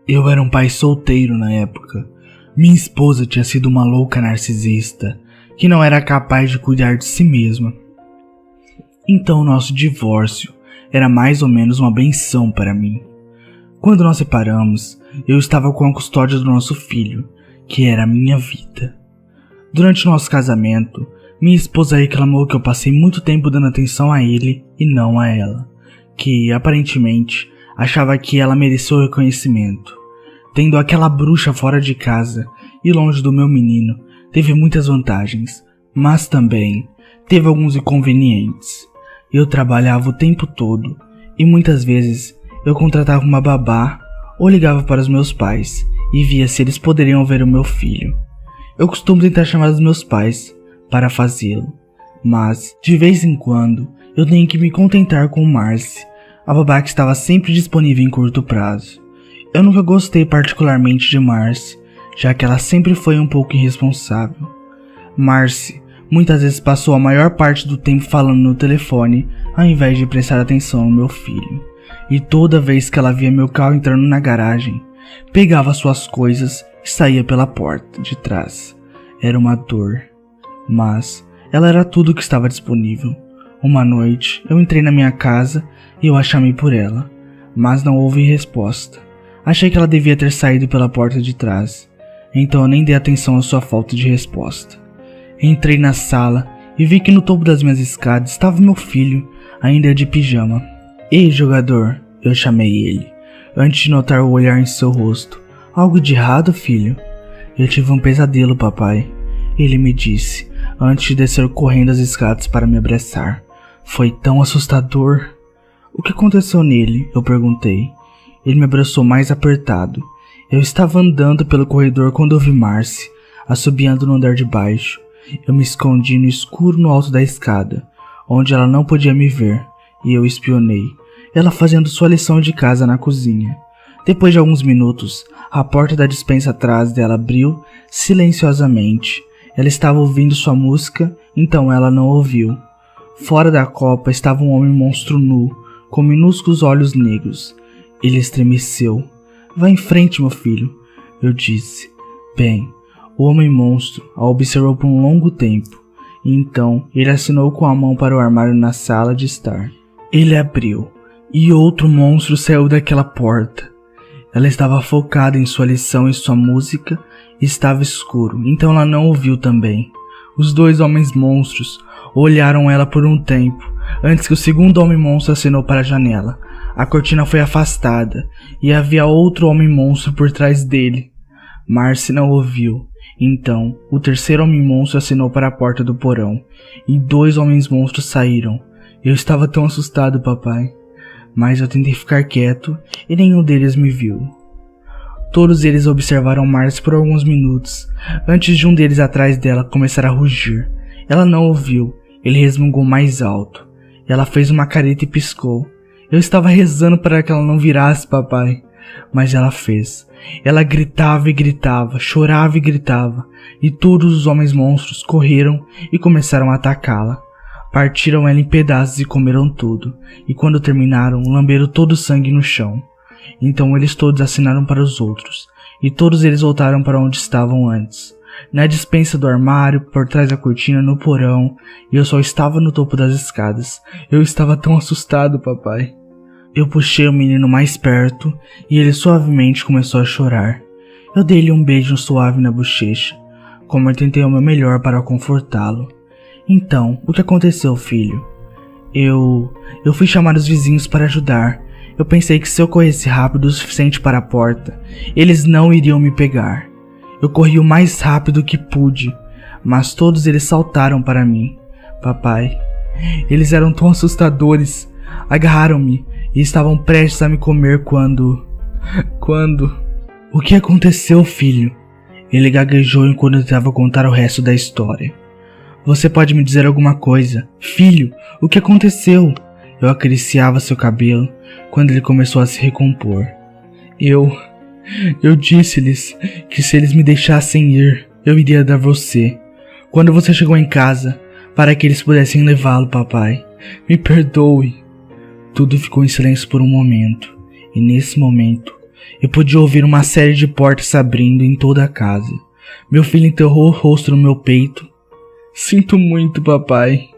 Eu era um pai solteiro na época. Minha esposa tinha sido uma louca narcisista, que não era capaz de cuidar de si mesma. Então nosso divórcio era mais ou menos uma benção para mim. Quando nós separamos, eu estava com a custódia do nosso filho, que era a minha vida. Durante nosso casamento, minha esposa reclamou que eu passei muito tempo dando atenção a ele e não a ela, que aparentemente achava que ela mereceu o reconhecimento. Tendo aquela bruxa fora de casa e longe do meu menino, teve muitas vantagens, mas também teve alguns inconvenientes. Eu trabalhava o tempo todo e muitas vezes eu contratava uma babá ou ligava para os meus pais e via se eles poderiam ver o meu filho. Eu costumo tentar chamar os meus pais para fazê-lo, mas de vez em quando eu tenho que me contentar com Marcy, a babá que estava sempre disponível em curto prazo. Eu nunca gostei particularmente de Marcy, já que ela sempre foi um pouco irresponsável. Marcy muitas vezes passou a maior parte do tempo falando no telefone, ao invés de prestar atenção no meu filho. E toda vez que ela via meu carro entrando na garagem, pegava suas coisas e saía pela porta de trás. Era uma dor, mas ela era tudo que estava disponível. Uma noite, eu entrei na minha casa e eu a chamei por ela, mas não houve resposta. Achei que ela devia ter saído pela porta de trás, então eu nem dei atenção à sua falta de resposta. Entrei na sala e vi que no topo das minhas escadas estava meu filho, ainda de pijama. "Ei, jogador", eu chamei ele, antes de notar o olhar em seu rosto. "Algo de errado, filho?" "Eu tive um pesadelo, papai", ele me disse, antes de descer correndo as escadas para me abraçar. "Foi tão assustador." "O que aconteceu nele?" eu perguntei. Ele me abraçou mais apertado. Eu estava andando pelo corredor quando ouvi Marcy assobiando no andar de baixo. Eu me escondi no escuro no alto da escada, onde ela não podia me ver, e eu espionei, ela fazendo sua lição de casa na cozinha. Depois de alguns minutos, a porta da despensa atrás dela abriu silenciosamente. Ela estava ouvindo sua música, então ela não ouviu. Fora da copa estava um homem monstro nu, com minúsculos olhos negros. Ele estremeceu. "Vá em frente, meu filho", eu disse. Bem, o homem monstro a observou por um longo tempo, e então ele assinou com a mão para o armário na sala de estar. Ele abriu, e outro monstro saiu daquela porta. Ela estava focada em sua lição e sua música, e estava escuro, então ela não ouviu também. Os dois homens monstros olharam ela por um tempo, antes que o segundo homem monstro acenou para a janela. A cortina foi afastada, e havia outro homem monstro por trás dele. Marcy não ouviu. Então, o terceiro homem monstro acenou para a porta do porão, e dois homens monstros saíram. Eu estava tão assustado, papai, mas eu tentei ficar quieto, e nenhum deles me viu. Todos eles observaram Marcy por alguns minutos, antes de um deles atrás dela começar a rugir. Ela não ouviu, ele resmungou mais alto. Ela fez uma careta e piscou. Eu estava rezando para que ela não virasse, papai, mas ela fez. Ela gritava e gritava, chorava e gritava, e todos os homens monstros correram e começaram a atacá-la. Partiram ela em pedaços e comeram tudo, e quando terminaram, lamberam todo o sangue no chão. Então eles todos assinaram para os outros, e todos eles voltaram para onde estavam antes. Na despensa do armário, por trás da cortina, no porão, e eu só estava no topo das escadas. Eu estava tão assustado, papai. Eu puxei o menino mais perto, e ele suavemente começou a chorar. Eu dei-lhe um beijo suave na bochecha, como eu tentei o meu melhor para confortá-lo. Então, o que aconteceu, filho? Eu fui chamar os vizinhos para ajudar. Eu pensei que se eu corresse rápido o suficiente para a porta, eles não iriam me pegar. Eu corri o mais rápido que pude, mas todos eles saltaram para mim. Papai, eles eram tão assustadores. Agarraram-me e estavam prestes a me comer quando... O que aconteceu, filho? Ele gaguejou enquanto eu tentava contar o resto da história. Você pode me dizer alguma coisa? Filho, o que aconteceu? Eu acariciava seu cabelo quando ele começou a se recompor. Eu disse-lhes que se eles me deixassem ir, eu iria dar você. quando você chegou em casa para que eles pudessem levá-lo, papai. Me perdoe. Tudo ficou em silêncio por um momento, e nesse momento eu pude ouvir uma série de portas se abrindo em toda a casa. Meu filho enterrou o rosto no meu peito. Sinto muito, papai.